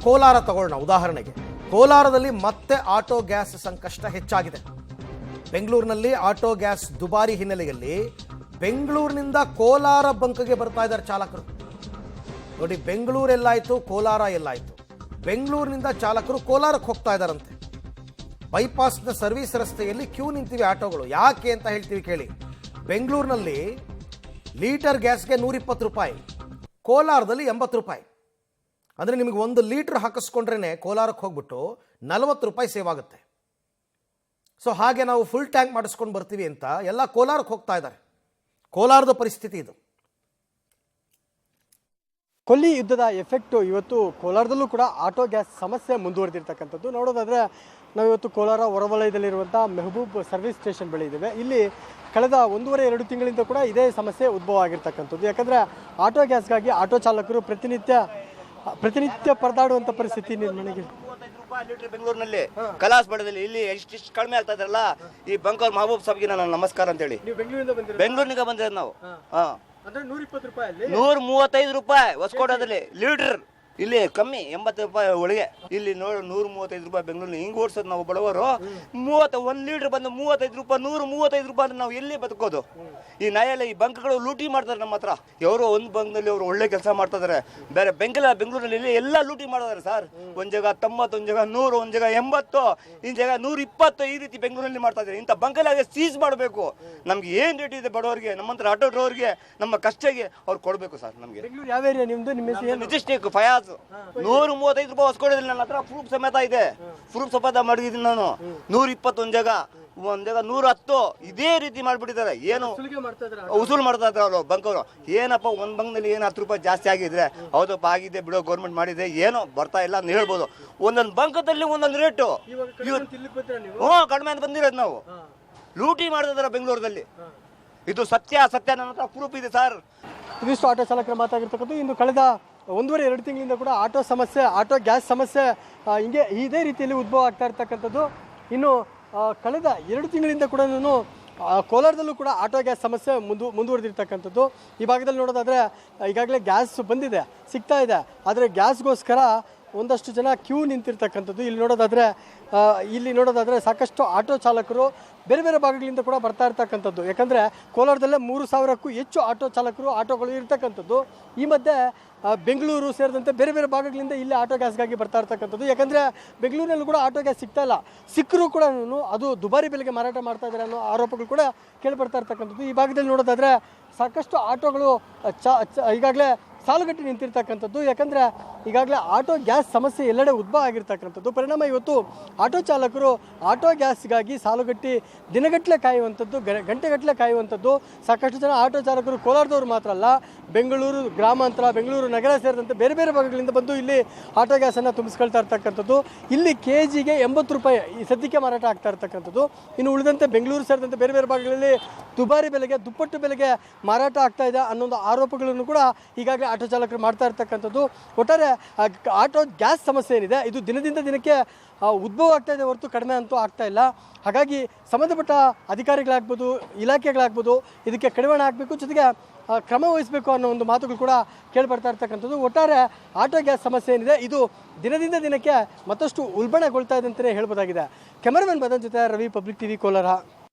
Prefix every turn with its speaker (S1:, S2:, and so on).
S1: ಕೋಲಾರ ತಗೊಳ್ಳೋಣ ಉದಾಹರಣೆಗೆ. ಕೋಲಾರದಲ್ಲಿ ಮತ್ತೆ ಆಟೋ ಗ್ಯಾಸ್ ಸಂಕಷ್ಟ ಹೆಚ್ಚಾಗಿದೆ. ಬೆಂಗಳೂರಿನಲ್ಲಿ ಆಟೋ ಗ್ಯಾಸ್ ದುಬಾರಿ ಹಿನ್ನೆಲೆಯಲ್ಲಿ ಬೆಂಗಳೂರಿನಿಂದ ಕೋಲಾರ ಬಂಕ್ಗೆ ಬರ್ತಾ ಇದ್ದಾರೆ ಚಾಲಕರು. ನೋಡಿ, ಬೆಂಗಳೂರು ಎಲ್ಲಾಯಿತು, ಕೋಲಾರ ಎಲ್ಲಾಯಿತು. ಬೆಂಗಳೂರಿನಿಂದ ಚಾಲಕರು ಕೋಲಾರಕ್ಕೆ ಹೋಗ್ತಾ ಇದ್ದಾರಂತೆ. ಬೈಪಾಸ್ನ ಸರ್ವಿಸ್ ರಸ್ತೆಯಲ್ಲಿ ಕ್ಯೂ ನಿಂತಿವೆ ಆಟೋಗಳು. ಯಾಕೆ ಅಂತ ಹೇಳ್ತೀವಿ ಕೇಳಿ. ಬೆಂಗಳೂರಿನಲ್ಲಿ ಲೀಟರ್ ಗ್ಯಾಸ್ಗೆ 120 ರೂಪಾಯಿ, ಕೋಲಾರದಲ್ಲಿ 80 ರೂಪಾಯಿ. ಅಂದರೆ ನಿಮಗೆ 1 ಲೀಟ್ರ್ ಹಾಕಿಸ್ಕೊಂಡ್ರೇ ಕೋಲಾರಕ್ಕೆ ಹೋಗ್ಬಿಟ್ಟು 40 ರೂಪಾಯಿ ಸೇವ್ ಆಗುತ್ತೆ. ಸೊ ಹಾಗೆ ನಾವು ಫುಲ್ ಟ್ಯಾಂಕ್ ಮಾಡಿಸ್ಕೊಂಡು ಬರ್ತೀವಿ ಅಂತ ಎಲ್ಲ ಕೋಲಾರಕ್ಕೆ ಹೋಗ್ತಾ ಇದ್ದಾರೆ. ಕೋಲಾರದ ಪರಿಸ್ಥಿತಿ ಇದು.
S2: ಕೊಲ್ಲಿ ಯುದ್ಧದ ಎಫೆಕ್ಟು ಇವತ್ತು ಕೋಲಾರದಲ್ಲೂ ಕೂಡ ಆಟೋ ಗ್ಯಾಸ್ ಸಮಸ್ಯೆ ಮುಂದುವರೆದಿರ್ತಕ್ಕಂಥದ್ದು. ನೋಡೋದಾದರೆ ನಾವಿವತ್ತು ಕೋಲಾರ ಹೊರವಲಯದಲ್ಲಿರುವಂಥ ಮೆಹಬೂಬ್ ಸರ್ವಿಸ್ ಸ್ಟೇಷನ್ ಬಳಿ ಇದ್ದೇವೆ. ಇಲ್ಲಿ ಕಳೆದ 1.5-2 ತಿಂಗಳಿಂದ ಕೂಡ ಇದೇ ಸಮಸ್ಯೆ ಉದ್ಭವ ಆಗಿರ್ತಕ್ಕಂಥದ್ದು. ಯಾಕಂದರೆ ಆಟೋ ಗ್ಯಾಸ್ಗಾಗಿ ಆಟೋ ಚಾಲಕರು ಪ್ರತಿನಿತ್ಯ ಪರದಾಡುವಂಥ ಪರಿಸ್ಥಿತಿ ನಿರ್ಮಾಣ.
S3: ಬೆಂಗಳೂರಿನಲ್ಲಿ ಕಲಾಸಬಡದಲ್ಲಿ ಇಲ್ಲಿ ಎಷ್ಟು ಕಡಿಮೆ ಆಗ್ತಾ ಇದ್ರಲ್ಲ, ಈ ಬಂಕರ್ ಮಹಬೂಬ್ ಸಾಬ್ಗೆ ನಾನು ನಮಸ್ಕಾರ ಅಂತ ಹೇಳಿ. ಬೆಂಗಳೂರಿನಿಂದ ಬಂದಿರೋದು ನಾವು. 135 ರೂಪಾಯಿ ಹೊಸಕೋಟದಲ್ಲಿ ಲೀಟರ್, ಇಲ್ಲಿ ಕಮ್ಮಿ 80 ರೂಪಾಯಿ ಒಳಗೆ. ಇಲ್ಲಿ ನೋಡಿ 135 ರೂಪಾಯಿ ಬೆಂಗಳೂರಿನ ಹಿಂಗ್ ಓಡಿಸೋದು ನಾವು ಬಡವರು. 1 ಲೀಟರ್ ಬಂದು 35 ರೂಪಾಯಿ, 135 ರೂಪಾಯಿ ಅಂದ್ರೆ ನಾವು ಎಲ್ಲಿ ಬದುಕೋದು? ಈ ನಾಯೆಲ್ಲ ಈ ಬಂಕ್ಗಳು ಲೂಟಿ ಮಾಡ್ತಾರೆ ನಮ್ಮ ಹತ್ರ. ఎవరో ಒಂದು ಬಂಕ್ನಲ್ಲಿ ಅವರು ಒಳ್ಳೆ ಕೆಲಸ ಮಾಡ್ತಾ ಇದಾರೆ. ಬೇರೆ ಬೆಂಗಳೂರಿನಲ್ಲಿ ಎಲ್ಲ ಲೂಟಿ ಮಾಡಿದಾರೆ ಸರ್. ಒಂದ್ ಜಾಗ 90, ಒಂದ್ ಜಾಗ 100, ಒಂದ್ ಜಾಗ 80, ಇನ್ ಜಾಗ 120, ಈ ರೀತಿ ಬೆಂಗಳೂರಿನಲ್ಲಿ ಮಾಡ್ತಾ ಇದ್ದಾರೆ. ಇಂಥ ಬಂಕಲ್ಲಿ ಸೀಸ್ ಮಾಡಬೇಕು. ನಮ್ಗೆ ಏನ್ ರೇಟ್ ಇದೆ ಬಡವರಿಗೆ, ನಮ್ಮಂತರ ಆಟೋ ಡ್ರೈವರ್ಗೆ, ನಮ್ಮ ಕಷ್ಟಗೆ ಅವ್ರು ಕೊಡ್ಬೇಕು ಸರ್. ನಮ್ಗೆ
S2: ಯಾವ ಏರಿಯಾ ನಿಮ್ದು? ನಿಮ್ಮ
S3: ಮೆಜೆಸ್ಟಿಕ್ ಫಯಾಜ್. 135 ರೂಪಾಯಿ ಹೊಸಕೋಟದಲ್ಲಿ ನನ್ನ ಹತ್ರ ಪ್ರೂಫ್ ಸಮೇತ ಇದೆ. ಪ್ರೂಫ್ ಸಮೇತ ಮಾಡಿದ್ದೀನಿ ನಾನು. 120 ಒಂದ್ ಜಾಗ 110, ಇದೇ ರೀತಿ ಮಾಡ್ಬಿಟ್ಟಿದ್ದಾರೆ. ಏನು ಉಸೂಲ್ ಮಾಡ್ತಾ ಇದ್ದಾರೆ ಅವರು ಬಂಕವರು. ಏನಪ್ಪ ಒಂದ್ ಬಂಕ್ನಲ್ಲಿ ಏನು 10 ರೂಪಾಯಿ ಜಾಸ್ತಿ ಆಗಿದ್ರೆ ಹೌದಪ್ಪ ಆಗಿದೆ ಬಿಡೋ, ಗೌರ್ಮೆಂಟ್ ಮಾಡಿದೆ, ಏನೋ ಬರ್ತಾ ಇಲ್ಲ ಅಂತ ಹೇಳ್ಬೋದು. ಒಂದೊಂದು ಬಂಕದಲ್ಲಿ ಒಂದೊಂದು ರೇಟು. ಕಡಿಮೆ ಅಂತ ಬಂದಿರೋದು ನಾವು. ಲೂಟಿ ಮಾಡ್ತಾ ಇದಾರೆ ಬೆಂಗಳೂರಲ್ಲಿ. ಇದು ಸತ್ಯ ನನ್ನ ಹತ್ರ ಪ್ರೂಫ್ ಇದೆ ಸರ್.
S2: ಇದಿಷ್ಟು ಆಟೋ ಚಾಲಕರ ಮಾತಾಗಿರ್ತಕ್ಕಂಥ. ಇನ್ನು ಕಳೆದ 1.5-2 ತಿಂಗಳಿಂದ ಕೂಡ ಆಟೋ ಗ್ಯಾಸ್ ಸಮಸ್ಯೆ ಹಿಂಗೆ ಇದೇ ರೀತಿಯಲ್ಲಿ ಉದ್ಭವ ಆಗ್ತಾ ಇರ್ತಕ್ಕಂಥದ್ದು. ಇನ್ನು ಕಳೆದ 2 ತಿಂಗಳಿಂದ ಕೂಡ ಕೋಲಾರದಲ್ಲೂ ಕೂಡ ಆಟೋ ಗ್ಯಾಸ್ ಸಮಸ್ಯೆ ಮುಂದುವರೆದಿರ್ತಕ್ಕಂಥದ್ದು. ಈ ಭಾಗದಲ್ಲಿ ನೋಡೋದಾದರೆ ಈಗಾಗಲೇ ಗ್ಯಾಸ್ ಬಂದಿದೆ, ಸಿಗ್ತಾ ಇದೆ. ಆದರೆ ಗ್ಯಾಸ್ಗೋಸ್ಕರ ಒಂದಷ್ಟು ಜನ ಕ್ಯೂ ನಿಂತಿರ್ತಕ್ಕಂಥದ್ದು. ಇಲ್ಲಿ ನೋಡೋದಾದರೆ ಸಾಕಷ್ಟು ಆಟೋ ಚಾಲಕರು ಬೇರೆ ಬೇರೆ ಭಾಗಗಳಿಂದ ಕೂಡ ಬರ್ತಾ ಇರ್ತಕ್ಕಂಥದ್ದು. ಯಾಕಂದರೆ ಕೋಲಾರದಲ್ಲೇ 3,000ಕ್ಕೂ ಹೆಚ್ಚು ಆಟೋಗಳು ಇರ್ತಕ್ಕಂಥದ್ದು. ಈ ಮಧ್ಯೆ ಬೆಂಗಳೂರು ಸೇರಿದಂತೆ ಬೇರೆ ಬೇರೆ ಭಾಗಗಳಿಂದ ಇಲ್ಲಿ ಆಟೋ ಗ್ಯಾಸ್ಗಾಗಿ ಬರ್ತಾ ಇರ್ತಕ್ಕಂಥದ್ದು. ಯಾಕಂದರೆ ಬೆಂಗಳೂರಿನಲ್ಲೂ ಕೂಡ ಆಟೋ ಗ್ಯಾಸ್ ಸಿಗ್ತಾ ಇಲ್ಲ. ಸಿಕ್ಕರೂ ಕೂಡ ಅದು ದುಬಾರಿ ಬೆಲೆಗೆ ಮಾರಾಟ ಮಾಡ್ತಾ ಇದ್ದಾರೆ ಅನ್ನೋ ಆರೋಪಗಳು ಕೂಡ ಕೇಳಿಬರ್ತಾ ಇರ್ತಕ್ಕಂಥದ್ದು. ಈ ಭಾಗದಲ್ಲಿ ನೋಡೋದಾದರೆ ಸಾಕಷ್ಟು ಆಟೋಗಳು ಈಗಾಗಲೇ ಸಾಲುಗಟ್ಟಿ ನಿಂತಿರ್ತಕ್ಕಂಥದ್ದು. ಯಾಕಂದರೆ ಈಗಾಗಲೇ ಆಟೋ ಗ್ಯಾಸ್ ಸಮಸ್ಯೆ ಎಲ್ಲೆಡೆ ಉದ್ಭವ ಆಗಿರ್ತಕ್ಕಂಥದ್ದು. ಪರಿಣಾಮ ಇವತ್ತು ಆಟೋ ಚಾಲಕರು ಆಟೋ ಗ್ಯಾಸ್ಗಾಗಿ ಸಾಲುಗಟ್ಟಿ ದಿನಗಟ್ಟಲೆ ಕಾಯುವಂಥದ್ದು, ಗಂಟೆಗಟ್ಟಲೆ ಕಾಯುವಂಥದ್ದು. ಸಾಕಷ್ಟು ಜನ ಆಟೋ ಚಾಲಕರು ಕೋಲಾರದವರು ಮಾತ್ರ ಅಲ್ಲ, ಬೆಂಗಳೂರು ಗ್ರಾಮಾಂತರ, ಬೆಂಗಳೂರು ನಗರ ಸೇರಿದಂತೆ ಬೇರೆ ಬೇರೆ ಭಾಗಗಳಿಂದ ಬಂದು ಇಲ್ಲಿ ಆಟೋ ಗ್ಯಾಸನ್ನು ತುಂಬಿಸ್ಕೊಳ್ತಾ ಇರ್ತಕ್ಕಂಥದ್ದು. ಇಲ್ಲಿ ಕೆಜಿಗೆ 80 ರೂಪಾಯಿ ಈ ಸದ್ಯಕ್ಕೆ ಮಾರಾಟ ಆಗ್ತಾ ಇರ್ತಕ್ಕಂಥದ್ದು. ಇನ್ನು ಉಳಿದಂತೆ ಬೆಂಗಳೂರು ಸೇರಿದಂತೆ ಬೇರೆ ಬೇರೆ ಭಾಗಗಳಲ್ಲಿ ದುಬಾರಿ ಬೆಲೆಗೆ, ದುಪ್ಪಟ್ಟು ಬೆಲೆಗೆ ಮಾರಾಟ ಆಗ್ತಾ ಇದೆ ಅನ್ನೋ ಒಂದು ಆರೋಪಗಳನ್ನು ಕೂಡ ಈಗಾಗಲೇ ಆಟೋ ಚಾಲಕರು ಮಾಡ್ತಾ ಇರ್ತಕ್ಕಂಥದ್ದು. ಒಟ್ಟಾರೆ ಆಟೋ ಗ್ಯಾಸ್ ಸಮಸ್ಯೆ ಏನಿದೆ ಇದು ದಿನದಿಂದ ದಿನಕ್ಕೆ ಉದ್ಭವ ಆಗ್ತಾ ಇದೆ ಹೊರತು ಕಡಿಮೆ ಅಂತೂ ಆಗ್ತಾ ಇಲ್ಲ. ಹಾಗಾಗಿ ಸಂಬಂಧಪಟ್ಟ ಅಧಿಕಾರಿಗಳಾಗ್ಬೋದು, ಇಲಾಖೆಗಳಾಗ್ಬೋದು ಇದಕ್ಕೆ ಕಡಿವಾಣ ಆಗಬೇಕು, ಜೊತೆಗೆ ಕ್ರಮ ವಹಿಸಬೇಕು ಅನ್ನೋ ಒಂದು ಮಾತುಗಳು ಕೂಡ ಕೇಳಿಬರ್ತಾ ಇರ್ತಕ್ಕಂಥದ್ದು. ಒಟ್ಟಾರೆ ಆಟೋ ಗ್ಯಾಸ್ ಸಮಸ್ಯೆ ಏನಿದೆ ಇದು ದಿನದಿಂದ ದಿನಕ್ಕೆ ಮತ್ತಷ್ಟು ಉಲ್ಬಣಗೊಳ್ತಾ ಇದೆ ಅಂತಲೇ ಹೇಳ್ಬೋದಾಗಿದೆ. ಕ್ಯಾಮರಾಮನ್ ಮದನ್ ಜೊತೆ ರವಿ, ಪಬ್ಲಿಕ್ ಟಿವಿ, ಕೋಲಾರ.